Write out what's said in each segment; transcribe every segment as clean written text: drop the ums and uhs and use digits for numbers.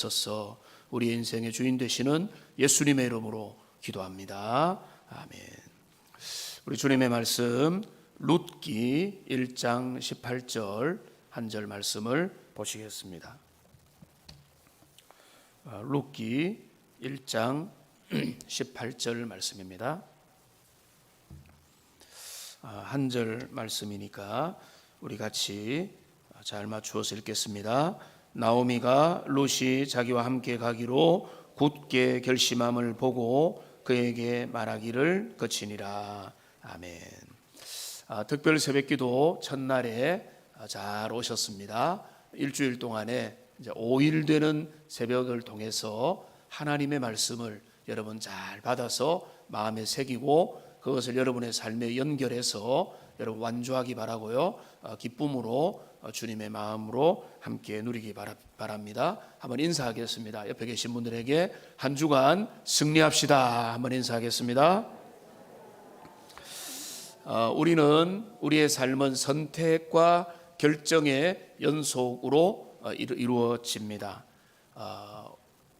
주옵소서. 우리 인생의 주인 되시는 예수님의 이름으로 기도합니다. 아멘. 우리 주님의 말씀 룻기 1장 18절 한 절 말씀을 보시겠습니다. 룻기 1장 18절 말씀입니다. 한 절 말씀이니까 우리 같이 잘 맞추어서 읽겠습니다. 나오미가 룻이 자기와 함께 가기로 굳게 결심함을 보고 그에게 말하기를 거치니라. 아멘. 특별 새벽기도 첫날에 잘 오셨습니다. 일주일 동안에 이제 5일 되는 새벽을 통해서 하나님의 말씀을 여러분 잘 받아서 마음에 새기고 그것을 여러분의 삶에 연결해서 여러분 완주하기 바라고요. 기쁨으로 주님의 마음으로 함께 누리기 바랍니다. 한번 인사하겠습니다. 옆에 계신 분들에게 한 주간 승리합시다. 한번 인사하겠습니다. 우리는 우리의 삶은 선택과 결정의 연속으로 이루어집니다.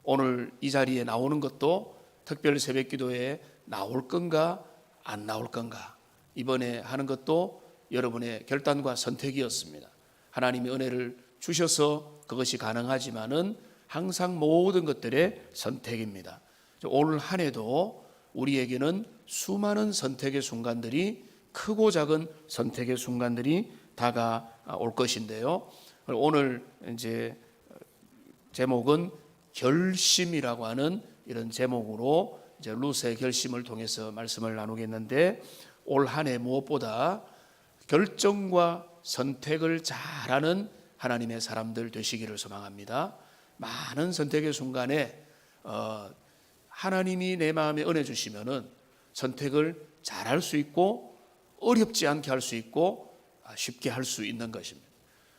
오늘 이 자리에 나오는 것도 특별 새벽기도에 나올 건가 안 나올 건가, 이번에 하는 것도 여러분의 결단과 선택이었습니다. 하나님이 은혜를 주셔서 그것이 가능하지만은 항상 모든 것들의 선택입니다. 오늘 한 해도 우리에게는 수많은 선택의 순간들이, 크고 작은 선택의 순간들이 다가올 것인데요. 오늘 이제 제목은 결심이라고 하는 이런 제목으로 이제 룻의 결심을 통해서 말씀을 나누겠는데, 올 한 해 무엇보다 결정과 선택을 잘하는 하나님의 사람들 되시기를 소망합니다. 많은 선택의 순간에 하나님이 내 마음에 은혜 주시면은 선택을 잘할 수 있고 어렵지 않게 할 수 있고 쉽게 할 수 있는 것입니다.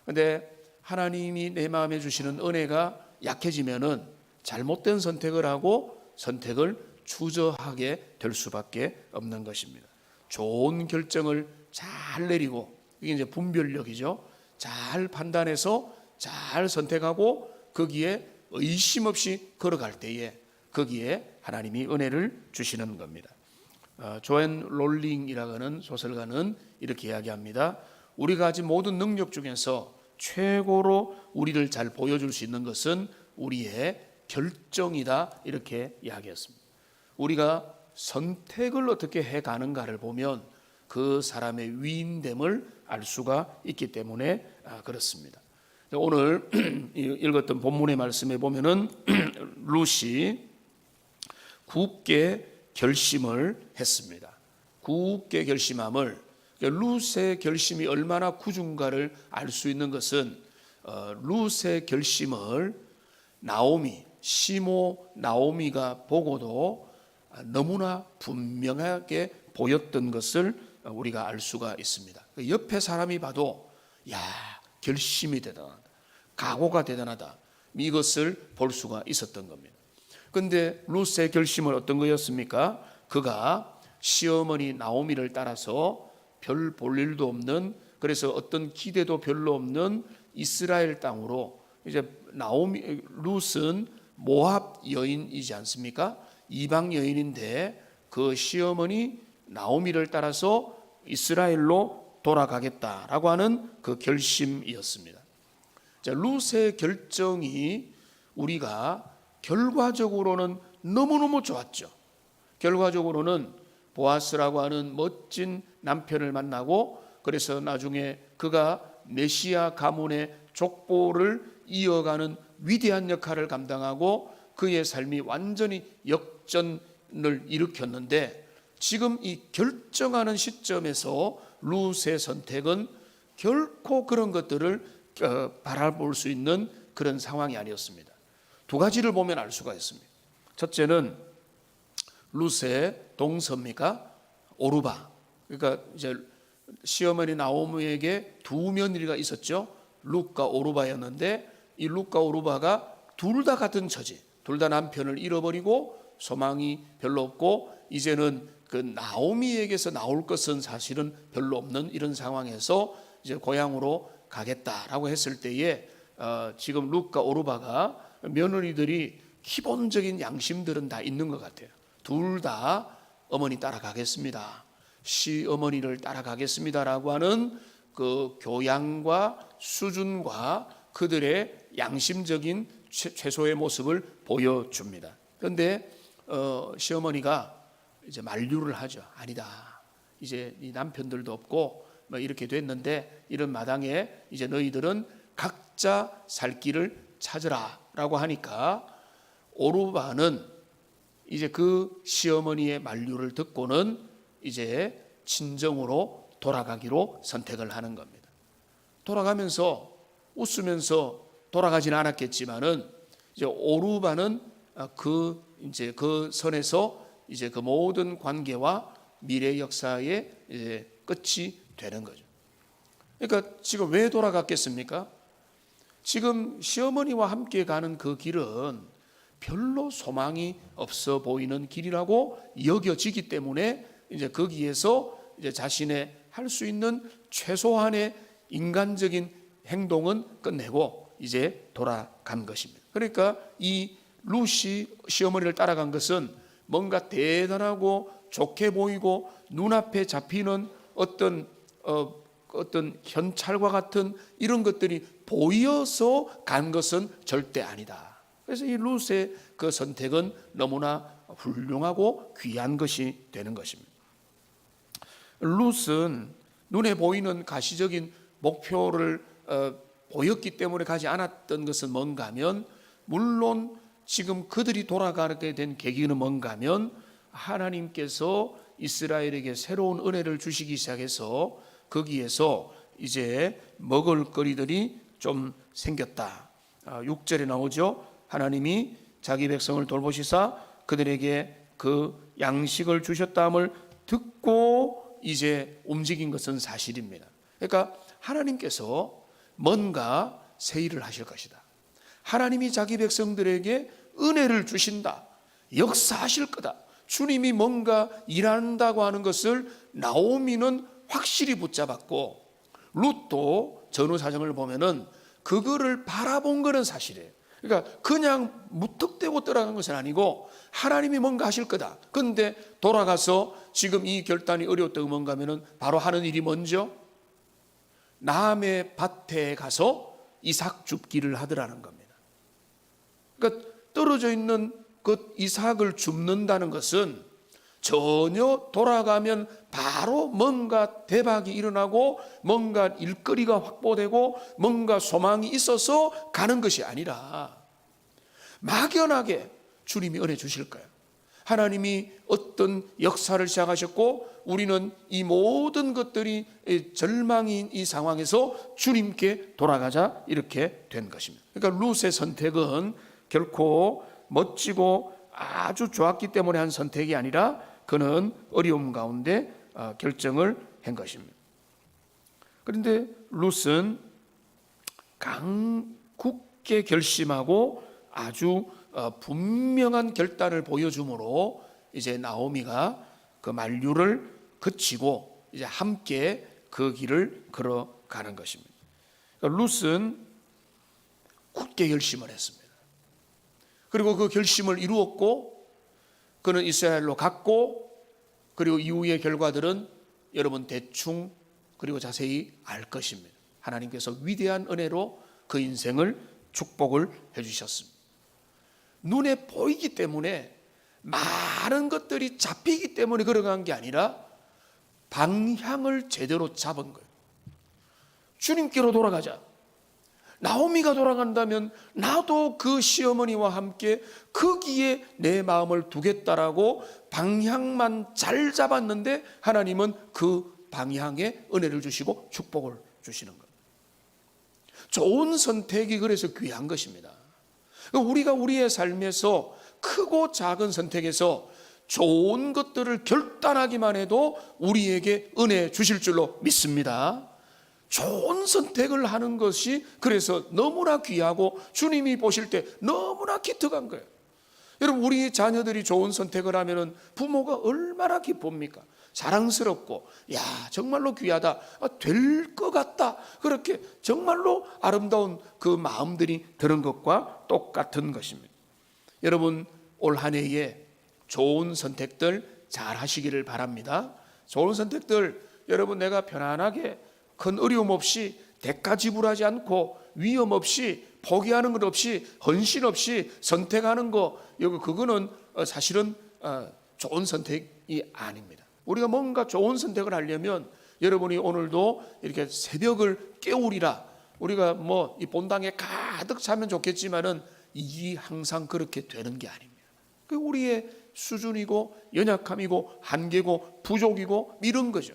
그런데 하나님이 내 마음에 주시는 은혜가 약해지면은 잘못된 선택을 하고 선택을 주저하게 될 수밖에 없는 것입니다. 좋은 결정을 잘 내리고, 이게 이제 분별력이죠. 잘 판단해서 잘 선택하고 거기에 의심 없이 걸어갈 때에 거기에 하나님이 은혜를 주시는 겁니다. 조앤 롤링이라고 하는 소설가는 이렇게 이야기합니다. 우리가 가진 모든 능력 중에서 최고로 우리를 잘 보여줄 수 있는 것은 우리의 결정이다, 이렇게 이야기했습니다. 우리가 선택을 어떻게 해가는가를 보면 그 사람의 위인됨을 알 수가 있기 때문에 그렇습니다. 오늘 읽었던 본문의 말씀에 보면은 룻이 굳게 결심을 했습니다. 굳게 결심함을, 룻의 결심이 얼마나 굳은가를 알 수 있는 것은 룻의 결심을 시모 나오미가 보고도 너무나 분명하게 보였던 것을 우리가 알 수가 있습니다. 옆에 사람이 봐도 야, 결심이 대단하다, 각오가 대단하다, 이것을 볼 수가 있었던 겁니다. 그런데 룻의 결심은 어떤 거였습니까? 그가 시어머니 나오미를 따라서 별 볼 일도 없는, 그래서 어떤 기대도 별로 없는 이스라엘 땅으로, 이제 룻은 모압 여인이지 않습니까? 이방 여인인데 그 시어머니 나오미를 따라서 이스라엘로 돌아가겠다라고 하는 그 결심이었습니다. 자, 룻의 결정이 우리가 결과적으로는 너무너무 좋았죠. 결과적으로는 보아스라고 하는 멋진 남편을 만나고, 그래서 나중에 그가 메시아 가문의 족보를 이어가는 위대한 역할을 감당하고 그의 삶이 완전히 역전을 일으켰는데, 지금 이 결정하는 시점에서 룻의 선택은 결코 그런 것들을 바라볼 수 있는 그런 상황이 아니었습니다. 두 가지를 보면 알 수가 있습니다. 첫째는 룻의 동서입니까? 오르바. 그러니까 이제 시어머니 나오미에게 두 며느리가 있었죠. 룻과 오르바였는데, 이 룻과 오르바가 둘 다 같은 처지, 둘 다 남편을 잃어버리고 소망이 별로 없고 이제는 그 나오미에게서 나올 것은 사실은 별로 없는 이런 상황에서 이제 고향으로 가겠다라고 했을 때에 지금 룻과 오르바가 며느리들이 기본적인 양심들은 다 있는 것 같아요. 둘 다 어머니 따라가겠습니다, 시어머니를 따라가겠습니다라고 하는 그 교양과 수준과 그들의 양심적인 최소의 모습을 보여줍니다. 그런데 시어머니가 이제 만류를 하죠. 아니다, 이제 네 남편들도 없고 뭐 이렇게 됐는데 이런 마당에 이제 너희들은 각자 살 길을 찾으라라고 하니까 오르반은 이제 그 시어머니의 만류를 듣고는 이제 친정으로 돌아가기로 선택을 하는 겁니다. 돌아가면서 웃으면서 돌아가지는 않았겠지만은 이제 오르반은 그 선에서 이제 그 모든 관계와 미래 역사의 이제 끝이 되는 거죠. 그러니까 지금 왜 돌아갔겠습니까? 지금 시어머니와 함께 가는 그 길은 별로 소망이 없어 보이는 길이라고 여겨지기 때문에 이제 거기에서 이제 자신의 할 수 있는 최소한의 인간적인 행동은 끝내고 이제 돌아간 것입니다. 그러니까 이 루시 시어머니를 따라간 것은 뭔가 대단하고 좋게 보이고 눈앞에 잡히는 어떤 현찰과 같은 이런 것들이 보여서 간 것은 절대 아니다. 그래서 이 룻의 그 선택은 너무나 훌륭하고 귀한 것이 되는 것입니다. 룻은 눈에 보이는 가시적인 목표를 보였기 때문에 가지 않았던 것은 뭔가 하면, 물론 지금 그들이 돌아가게 된 계기는 뭔가 하면 하나님께서 이스라엘에게 새로운 은혜를 주시기 시작해서 거기에서 이제 먹을거리들이 좀 생겼다. 6절에 나오죠. 하나님이 자기 백성을 돌보시사 그들에게 그 양식을 주셨다함을 듣고 이제 움직인 것은 사실입니다. 그러니까 하나님께서 뭔가 새 일을 하실 것이다. 하나님이 자기 백성들에게 은혜를 주신다. 역사하실 거다. 주님이 뭔가 일한다고 하는 것을 나오미는 확실히 붙잡았고, 룻도 전후 사정을 보면은 그거를 바라본 거는 사실이에요. 그러니까 그냥 무턱대고 떠나간 것은 아니고 하나님이 뭔가 하실 거다. 그런데 돌아가서 지금 이 결단이 어려웠다고 뭔가 하면은 바로 하는 일이 먼저 남의 밭에 가서 이삭 줍기를 하더라는 겁니다. 그러니까 떨어져 있는 그 이삭을 줍는다는 것은 전혀 돌아가면 바로 뭔가 대박이 일어나고 뭔가 일거리가 확보되고 뭔가 소망이 있어서 가는 것이 아니라 막연하게 주님이 은혜 주실 거예요. 하나님이 어떤 역사를 시작하셨고 우리는 이 모든 것들이 절망인 이 상황에서 주님께 돌아가자 이렇게 된 것입니다. 그러니까 룻의 선택은 결코 멋지고 아주 좋았기 때문에 한 선택이 아니라 그는 어려움 가운데 결정을 한 것입니다. 그런데 룻은 굳게 결심하고 아주 분명한 결단을 보여주므로 이제 나오미가 그 만류를 그치고 이제 함께 그 길을 걸어가는 것입니다. 그러니까 룻은 굳게 결심을 했습니다. 그리고 그 결심을 이루었고 그는 이스라엘로 갔고, 그리고 이후의 결과들은 여러분 대충 그리고 자세히 알 것입니다. 하나님께서 위대한 은혜로 그 인생을 축복을 해주셨습니다. 눈에 보이기 때문에 많은 것들이 잡히기 때문에 걸어간 게 아니라 방향을 제대로 잡은 거예요. 주님께로 돌아가자. 나오미가 돌아간다면 나도 그 시어머니와 함께 거기에 내 마음을 두겠다라고 방향만 잘 잡았는데 하나님은 그 방향에 은혜를 주시고 축복을 주시는 거예요. 좋은 선택이 그래서 귀한 것입니다. 우리가 우리의 삶에서 크고 작은 선택에서 좋은 것들을 결단하기만 해도 우리에게 은혜 주실 줄로 믿습니다. 좋은 선택을 하는 것이 그래서 너무나 귀하고 주님이 보실 때 너무나 기특한 거예요. 여러분, 우리 자녀들이 좋은 선택을 하면 부모가 얼마나 기쁩니까? 자랑스럽고 야 정말로 귀하다, 될 것 같다, 그렇게 정말로 아름다운 그 마음들이 드는 것과 똑같은 것입니다. 여러분 올 한 해에 좋은 선택들 잘 하시기를 바랍니다. 좋은 선택들, 여러분 내가 편안하게 큰 어려움 없이 대가 지불하지 않고 위험 없이 포기하는 것 없이 헌신 없이 선택하는 거, 그거는 사실은 좋은 선택이 아닙니다. 우리가 뭔가 좋은 선택을 하려면 여러분이 오늘도 이렇게 새벽을 깨우리라, 우리가 뭐 이 본당에 가득 차면 좋겠지만은 이 항상 그렇게 되는 게 아닙니다. 그 우리의 수준이고 연약함이고 한계고 부족이고 이런 거죠.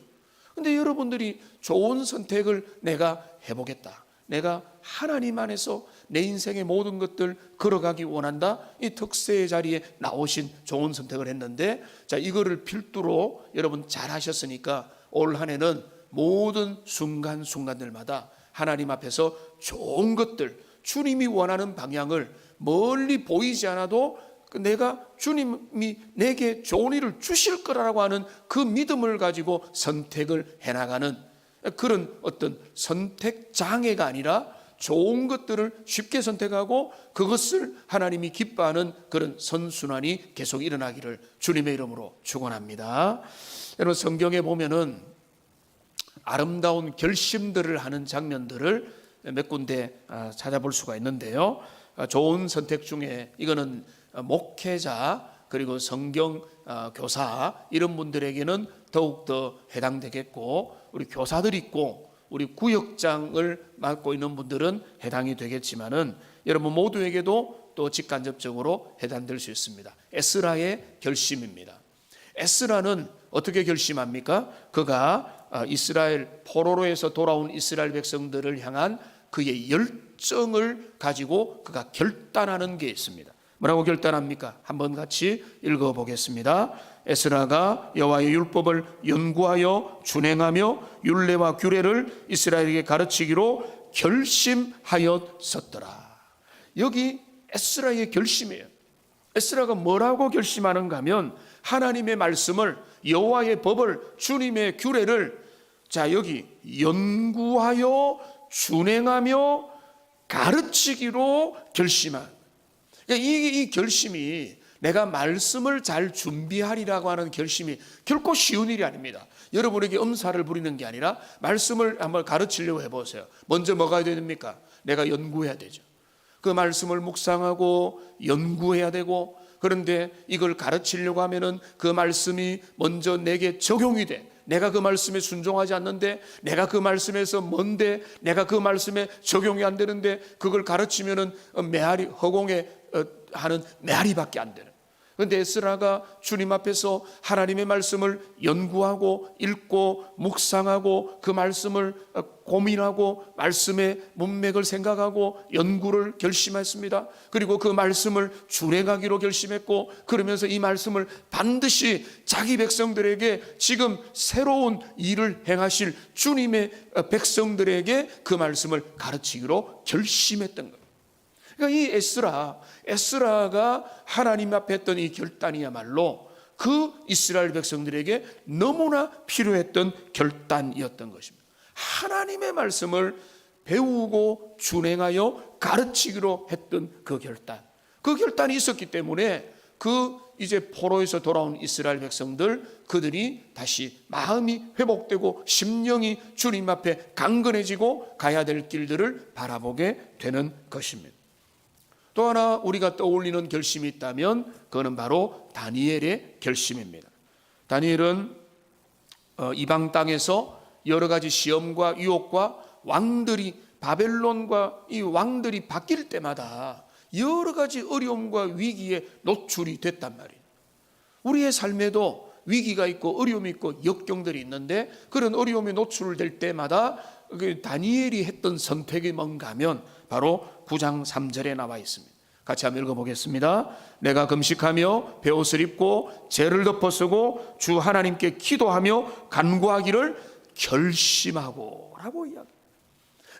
근데 여러분들이 좋은 선택을 내가 해보겠다, 내가 하나님 안에서 내 인생의 모든 것들 걸어가기 원한다, 이 특세의 자리에 나오신 좋은 선택을 했는데, 자 이거를 필두로 여러분 잘 하셨으니까 올 한 해는 모든 순간순간들마다 하나님 앞에서 좋은 것들, 주님이 원하는 방향을 멀리 보이지 않아도 내가 주님이 내게 좋은 일을 주실 거라고 하는 그 믿음을 가지고 선택을 해나가는 그런 어떤 선택 장애가 아니라 좋은 것들을 쉽게 선택하고 그것을 하나님이 기뻐하는 그런 선순환이 계속 일어나기를 주님의 이름으로 축원합니다. 여러분 성경에 보면은 아름다운 결심들을 하는 장면들을 몇 군데 찾아볼 수가 있는데요. 좋은 선택 중에 이거는 목회자 그리고 성경 교사 이런 분들에게는 더욱더 해당되겠고, 우리 교사들 있고 우리 구역장을 맡고 있는 분들은 해당이 되겠지만은 여러분 모두에게도 또 직간접적으로 해당될 수 있습니다. 에스라의 결심입니다. 에스라는 어떻게 결심합니까? 그가 이스라엘 포로로에서 돌아온 이스라엘 백성들을 향한 그의 열정을 가지고 그가 결단하는 게 있습니다. 뭐라고 결단합니까? 한번 같이 읽어보겠습니다. 에스라가 여호와의 율법을 연구하여 준행하며 율례와 규례를 이스라엘에게 가르치기로 결심하였었더라. 여기 에스라의 결심이에요. 에스라가 뭐라고 결심하는가 하면 하나님의 말씀을, 여호와의 법을, 주님의 규례를 자 여기 연구하여 준행하며 가르치기로 결심한, 그러니까 이 결심이 내가 말씀을 잘 준비하리라고 하는 결심이 결코 쉬운 일이 아닙니다. 여러분에게 엄살을 부리는 게 아니라 말씀을 한번 가르치려고 해보세요. 먼저 뭐가 해야 됩니까? 내가 연구해야 되죠. 그 말씀을 묵상하고 연구해야 되고, 그런데 이걸 가르치려고 하면은 그 말씀이 먼저 내게 적용이 돼. 내가 그 말씀에 순종하지 않는데, 내가 그 말씀에서 뭔데, 내가 그 말씀에 적용이 안 되는데 그걸 가르치면은 메아리, 허공에 하는 메아리밖에 안 되는. 그런데 에스라가 주님 앞에서 하나님의 말씀을 연구하고 읽고 묵상하고 그 말씀을 고민하고 말씀의 문맥을 생각하고 연구를 결심했습니다. 그리고 그 말씀을 준행하기로 결심했고, 그러면서 이 말씀을 반드시 자기 백성들에게 지금 새로운 일을 행하실 주님의 백성들에게 그 말씀을 가르치기로 결심했던 거예요. 그러니까 이 에스라가 하나님 앞에 했던 이 결단이야말로 그 이스라엘 백성들에게 너무나 필요했던 결단이었던 것입니다. 하나님의 말씀을 배우고 준행하여 가르치기로 했던 그 결단, 그 결단이 있었기 때문에 그 이제 포로에서 돌아온 이스라엘 백성들, 그들이 다시 마음이 회복되고 심령이 주님 앞에 강건해지고 가야 될 길들을 바라보게 되는 것입니다. 또 하나 우리가 떠올리는 결심이 있다면 그거는 바로 다니엘의 결심입니다. 다니엘은 이방 땅에서 여러 가지 시험과 유혹과 왕들이, 바벨론과 이 왕들이 바뀔 때마다 여러 가지 어려움과 위기에 노출이 됐단 말이에요. 우리의 삶에도 위기가 있고 어려움이 있고 역경들이 있는데, 그런 어려움에 노출될 때마다 다니엘이 했던 선택이 뭔가 하면 바로 9장 3절에 나와 있습니다. 같이 한번 읽어보겠습니다. 내가 금식하며 베옷을 입고 죄를 덮어쓰고 주 하나님께 기도하며 간구하기를 결심하고 라고 이야기합니다.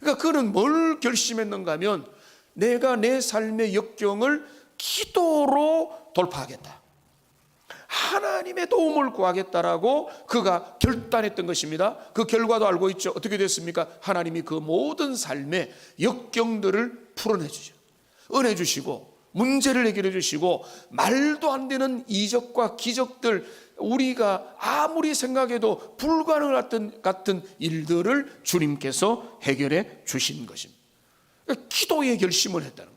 그러니까 그는 뭘 결심했는가 하면 내가 내 삶의 역경을 기도로 돌파하겠다, 하나님의 도움을 구하겠다라고 그가 결단했던 것입니다. 그 결과도 알고 있죠. 어떻게 됐습니까? 하나님이 그 모든 삶의 역경들을 풀어내 주죠. 은혜 주시고 문제를 해결해 주시고 말도 안 되는 이적과 기적들, 우리가 아무리 생각해도 불가능한 같은 일들을 주님께서 해결해 주신 것입니다. 기도의 결심을 했다는 거예요.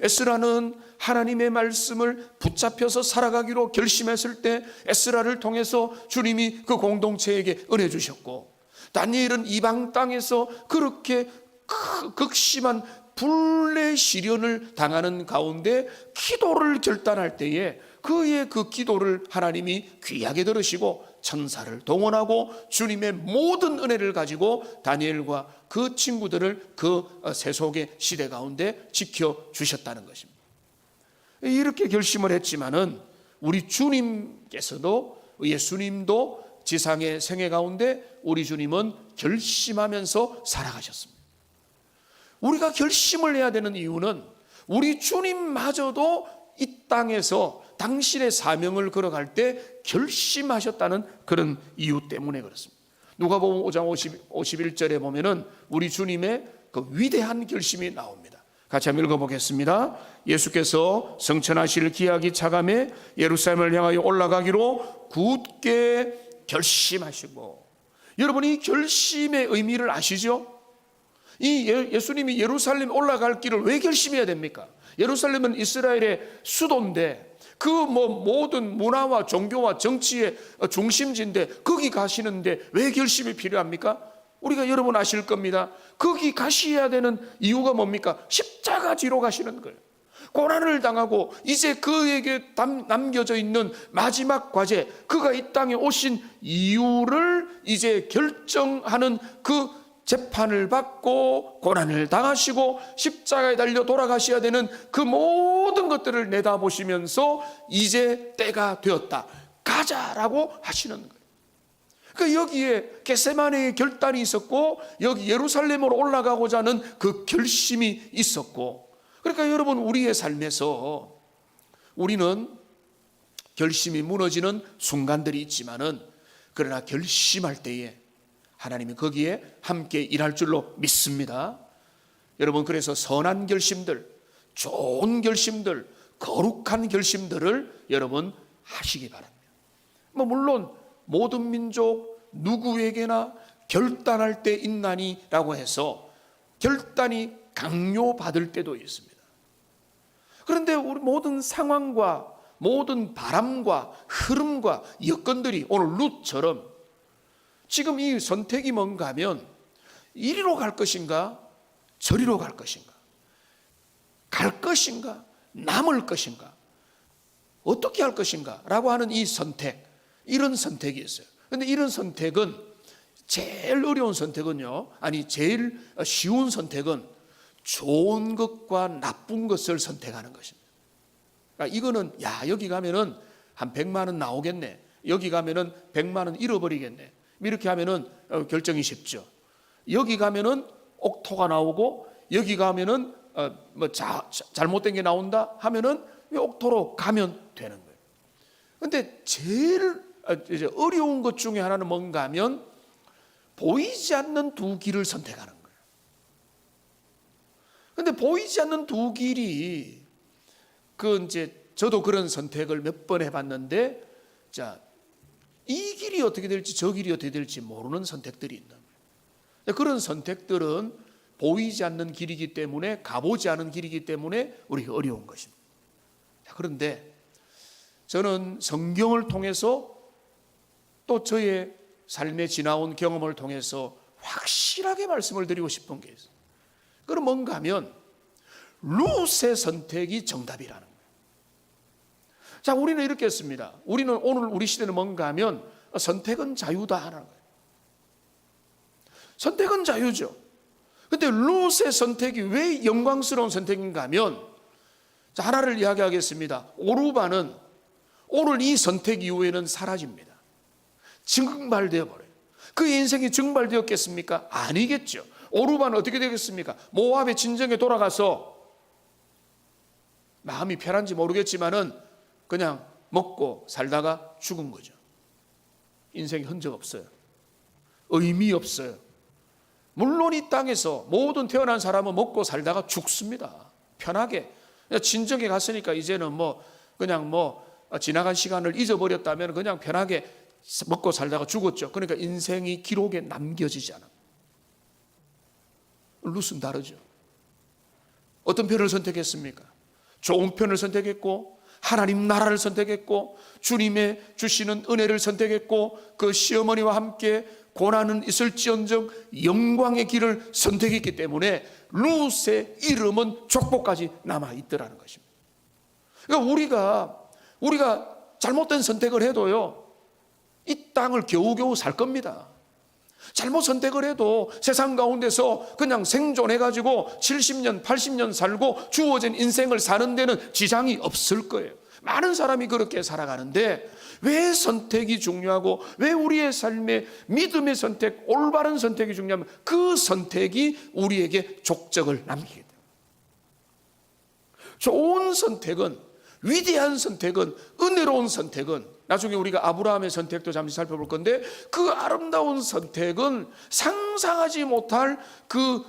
에스라는 하나님의 말씀을 붙잡혀서 살아가기로 결심했을 때 에스라를 통해서 주님이 그 공동체에게 은혜 주셨고, 다니엘은 이방 땅에서 그렇게 극심한 불의 시련을 당하는 가운데 기도를 결단할 때에 그의 그 기도를 하나님이 귀하게 들으시고 천사를 동원하고 주님의 모든 은혜를 가지고 다니엘과 그 친구들을 그 세속의 시대 가운데 지켜주셨다는 것입니다. 이렇게 결심을 했지만은 우리 주님께서도, 예수님도 지상의 생애 가운데 우리 주님은 결심하면서 살아가셨습니다. 우리가 결심을 해야 되는 이유는 우리 주님마저도 이 땅에서 당신의 사명을 걸어갈 때 결심하셨다는 그런 이유 때문에 그렇습니다. 누가복음 5장 51절에 보면은 우리 주님의 그 위대한 결심이 나옵니다. 같이 한번 읽어보겠습니다. 예수께서 성천하실 기약이 차감해 예루살렘을 향하여 올라가기로 굳게 결심하시고, 여러분이 결심의 의미를 아시죠? 이 예수님이 예루살렘 올라갈 길을 왜 결심해야 됩니까? 예루살렘은 이스라엘의 수도인데 그 모든 문화와 종교와 정치의 중심지인데 거기 가시는데 왜 결심이 필요합니까? 우리가 여러분 아실 겁니다. 거기 가셔야 되는 이유가 뭡니까? 십자가 지로 가시는 거예요. 고난을 당하고 이제 그에게 남겨져 있는 마지막 과제, 그가 이 땅에 오신 이유를 이제 결정하는 그 재판을 받고 고난을 당하시고 십자가에 달려 돌아가셔야 되는 그 모든 것들을 내다보시면서 이제 때가 되었다, 가자라고 하시는 거예요. 그러니까 여기에 겟세마네의 결단이 있었고 여기 예루살렘으로 올라가고자 하는 그 결심이 있었고, 그러니까 여러분 우리의 삶에서 우리는 결심이 무너지는 순간들이 있지만은 그러나 결심할 때에 하나님이 거기에 함께 일할 줄로 믿습니다. 여러분, 그래서 선한 결심들, 좋은 결심들, 거룩한 결심들을 여러분 하시기 바랍니다. 물론 모든 민족 누구에게나 결단할 때 있나니라고 해서 결단이 강요받을 때도 있습니다. 그런데 우리 모든 상황과 모든 바람과 흐름과 여건들이 오늘 룻처럼 지금 이 선택이 뭔가 하면 이리로 갈 것인가 저리로 갈 것인가, 갈 것인가 남을 것인가, 어떻게 할 것인가 라고 하는 이 선택, 이런 선택이 있어요. 그런데 이런 선택은 제일 어려운 선택은요, 아니 제일 쉬운 선택은 좋은 것과 나쁜 것을 선택하는 것입니다. 그러니까 이거는 여기 가면은 한 100만 원 나오겠네, 여기 가면은 100만 원 잃어버리겠네, 이렇게 하면은 결정이 쉽죠. 여기 가면은 옥토가 나오고 여기 가면은 잘못된 게 나온다 하면은 옥토로 가면 되는 거예요. 그런데 제일 어려운 것 중에 하나는 뭔가 하면 보이지 않는 두 길을 선택하는 거예요. 그런데 보이지 않는 두 길이 저도 그런 선택을 몇 번 해봤는데, 이 길이 어떻게 될지 저 길이 어떻게 될지 모르는 선택들이 있는 거예요. 그런 선택들은 보이지 않는 길이기 때문에, 가보지 않은 길이기 때문에 우리가 어려운 것입니다. 그런데 저는 성경을 통해서 또 저의 삶에 지나온 경험을 통해서 확실하게 말씀을 드리고 싶은 게 있어요. 그럼 뭔가 하면 룻의 선택이 정답이라는 거예요. 자, 우리는 이렇게 했습니다. 우리는 오늘 우리 시대는 뭔가 하면 선택은 자유다 하는 거예요. 선택은 자유죠. 근데 룻의 선택이 왜 영광스러운 선택인가 하면, 하나를 이야기하겠습니다. 오르바는 오늘 이 선택 이후에는 사라집니다. 증발되어 버려요. 그 인생이 증발되었겠습니까? 아니겠죠. 오르바는 어떻게 되겠습니까? 모압의 진정에 돌아가서 마음이 편한지 모르겠지만은 그냥 먹고 살다가 죽은 거죠. 인생에 흔적 없어요. 의미 없어요. 물론 이 땅에서 모든 태어난 사람은 먹고 살다가 죽습니다. 편하게. 친정에 갔으니까 이제는 그냥 지나간 시간을 잊어버렸다면 그냥 편하게 먹고 살다가 죽었죠. 그러니까 인생이 기록에 남겨지지 않아. 룻은 다르죠. 어떤 편을 선택했습니까? 좋은 편을 선택했고, 하나님 나라를 선택했고, 주님의 주시는 은혜를 선택했고, 그 시어머니와 함께 고난은 있을지언정 영광의 길을 선택했기 때문에 룻의 이름은 족보까지 남아있더라는 것입니다. 그러니까 우리가 잘못된 선택을 해도요, 이 땅을 겨우겨우 살 겁니다. 잘못 선택을 해도 세상 가운데서 그냥 생존해가지고 70년, 80년 살고 주어진 인생을 사는 데는 지장이 없을 거예요. 많은 사람이 그렇게 살아가는데 왜 선택이 중요하고 왜 우리의 삶에 믿음의 선택, 올바른 선택이 중요하면 그 선택이 우리에게 족적을 남기게 돼요. 좋은 선택은, 위대한 선택은, 은혜로운 선택은, 나중에 우리가 아브라함의 선택도 잠시 살펴볼 건데, 그 아름다운 선택은 상상하지 못할 그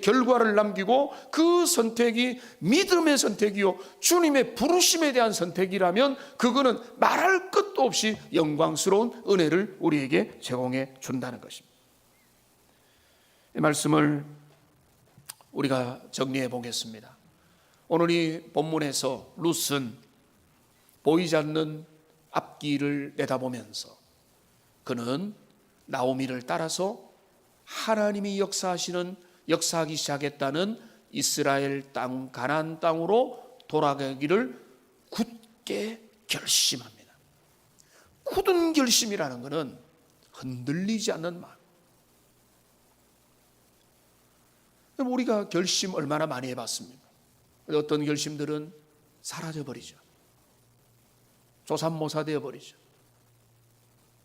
결과를 남기고, 그 선택이 믿음의 선택이요 주님의 부르심에 대한 선택이라면 그거는 말할 것도 없이 영광스러운 은혜를 우리에게 제공해 준다는 것입니다. 이 말씀을 우리가 정리해 보겠습니다. 오늘 이 본문에서 룻은 보이지 않는 앞길을 내다보면서 그는 나오미를 따라서 하나님이 역사하기 시작했다는 이스라엘 땅, 가나안 땅으로 돌아가기를 굳게 결심합니다. 굳은 결심이라는 것은 흔들리지 않는 마음. 우리가 결심 얼마나 많이 해봤습니까? 어떤 결심들은 사라져버리죠. 조삼모사 되어버리죠.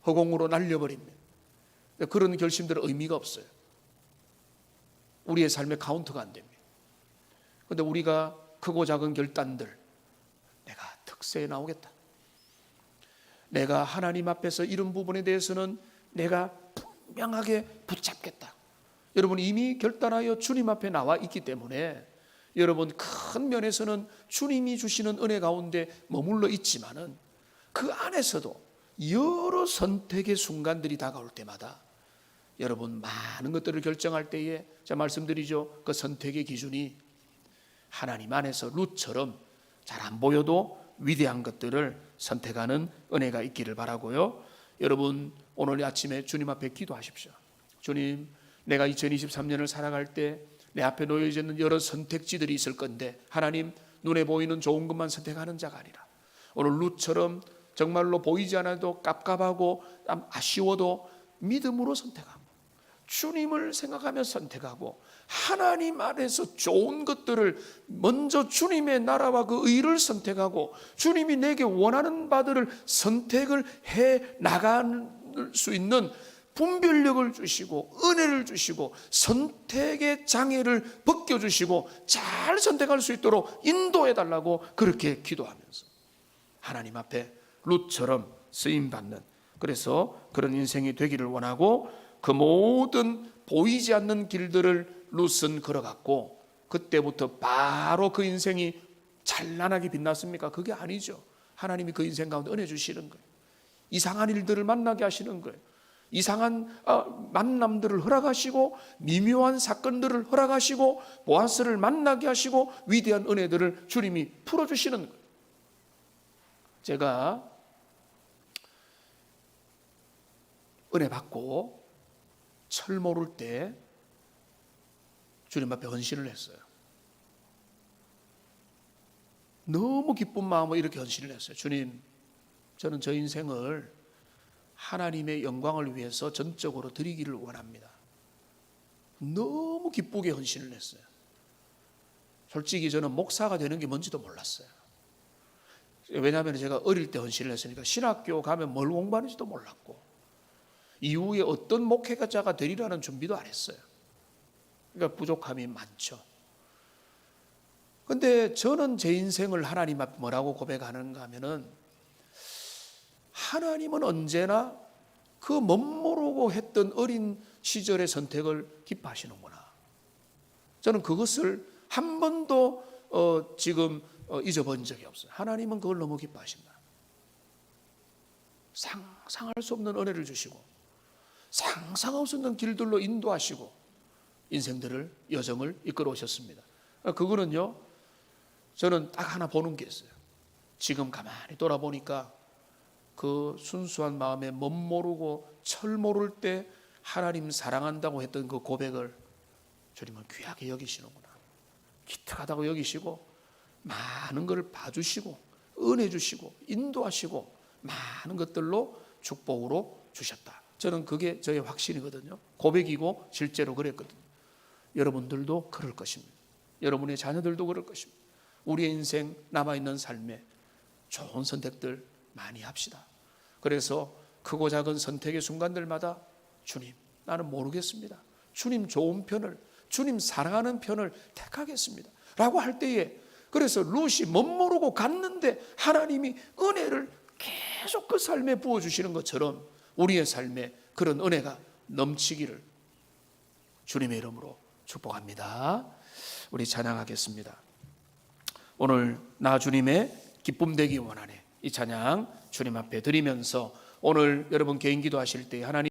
허공으로 날려버립니다. 그런 결심들은 의미가 없어요. 우리의 삶의 카운트가 안 됩니다. 그런데 우리가 크고 작은 결단들, 내가 특세에 나오겠다, 내가 하나님 앞에서 이런 부분에 대해서는 내가 분명하게 붙잡겠다. 여러분 이미 결단하여 주님 앞에 나와 있기 때문에 여러분 큰 면에서는 주님이 주시는 은혜 가운데 머물러 있지만은 그 안에서도 여러 선택의 순간들이 다가올 때마다 여러분 많은 것들을 결정할 때에 제가 말씀드리죠. 그 선택의 기준이 하나님 안에서 룻처럼 잘 안 보여도 위대한 것들을 선택하는 은혜가 있기를 바라고요. 여러분 오늘 아침에 주님 앞에 기도하십시오. 주님, 내가 2023년을 살아갈 때 내 앞에 놓여져 있는 여러 선택지들이 있을 건데 하나님, 눈에 보이는 좋은 것만 선택하는 자가 아니라 오늘 룻처럼 정말로 보이지 않아도 깝깝하고 아쉬워도 믿음으로 선택하고 주님을 생각하며 선택하고 하나님 안에서 좋은 것들을 먼저 주님의 나라와 그 의를 선택하고 주님이 내게 원하는 바들을 선택을 해 나갈 수 있는 분별력을 주시고 은혜를 주시고 선택의 장애를 벗겨주시고 잘 선택할 수 있도록 인도해 달라고 그렇게 기도하면서 하나님 앞에 룻처럼 쓰임받는, 그래서 그런 인생이 되기를 원하고 그 모든 보이지 않는 길들을 룻은 걸어갔고 그때부터 바로 그 인생이 찬란하게 빛났습니까? 그게 아니죠. 하나님이 그 인생 가운데 은혜 주시는 거예요. 이상한 일들을 만나게 하시는 거예요. 이상한 만남들을 허락하시고 미묘한 사건들을 허락하시고 보아스를 만나게 하시고 위대한 은혜들을 주님이 풀어주시는 거예요. 제가 은혜 받고 철 모를 때 주님 앞에 헌신을 했어요. 너무 기쁜 마음으로 이렇게 헌신을 했어요. 주님, 저는 저 인생을 하나님의 영광을 위해서 전적으로 드리기를 원합니다. 너무 기쁘게 헌신을 했어요. 솔직히 저는 목사가 되는 게 뭔지도 몰랐어요. 왜냐하면 제가 어릴 때 헌신을 했으니까 신학교 가면 뭘 공부하는지도 몰랐고 이후에 어떤 목회자가 되리라는 준비도 안 했어요. 그러니까 부족함이 많죠. 그런데 저는 제 인생을 하나님 앞에 뭐라고 고백하는가 하면은 하나님은 언제나 그 멋모르고 했던 어린 시절의 선택을 기뻐하시는구나. 저는 그것을 한 번도 지금 잊어본 적이 없어요. 하나님은 그걸 너무 기뻐하십니다. 상상할 수 없는 은혜를 주시고 상상할 수 없는 길들로 인도하시고 인생들을, 여정을 이끌어 오셨습니다. 그거는요, 저는 딱 하나 보는 게 있어요. 지금 가만히 돌아보니까 그 순수한 마음에 멋모르고 철모를 때 하나님 사랑한다고 했던 그 고백을 주님은 귀하게 여기시는구나. 기특하다고 여기시고 많은 걸 봐주시고 은혜 주시고 인도하시고 많은 것들로 축복으로 주셨다. 저는 그게 저의 확신이거든요. 고백이고 실제로 그랬거든요. 여러분들도 그럴 것입니다. 여러분의 자녀들도 그럴 것입니다. 우리의 인생 남아있는 삶에 좋은 선택들 많이 합시다. 그래서 크고 작은 선택의 순간들마다 주님, 나는 모르겠습니다. 주님 좋은 편을, 주님 사랑하는 편을 택하겠습니다 라고 할 때에, 그래서 룻이 멋모르고 갔는데 하나님이 은혜를 계속 그 삶에 부어주시는 것처럼 우리의 삶에 그런 은혜가 넘치기를 주님의 이름으로 축복합니다. 우리 찬양하겠습니다. 오늘 나 주님의 기쁨 되기 원하네, 이 찬양 주님 앞에 드리면서 오늘 여러분 개인 기도하실 때 하나님